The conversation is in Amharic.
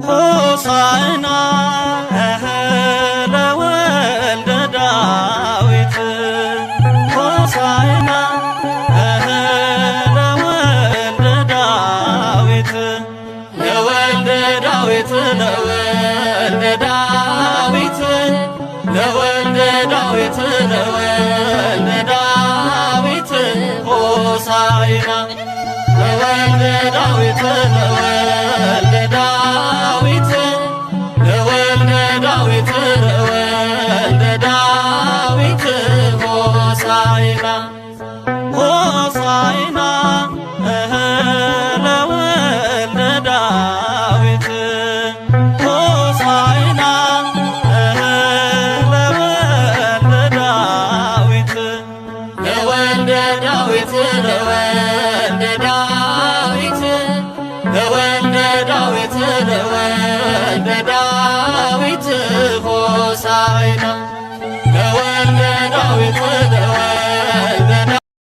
ሆሳዕና ለወልደ ዳዊት ሆሳዕና ለወልደ ዳዊት ለወልደ ዳዊት ለወልደ ዳዊት ለወልደ ዳዊት ለወልደ ዳዊት ሆሳዕና ለወልደ ዳዊት ለወልደ ዳዊት ለወልደ ዳዊት ለወልደ ዳዊት ሆሳዕና ሆሳዕና ለወልደ ዳዊት ሆሳዕና ለወልደ ዳዊት ለወልደ ዳዊት ለወልደ ዳዊት ለወልደ ዳዊት ለወልደ ዳዊት ሆሳዕና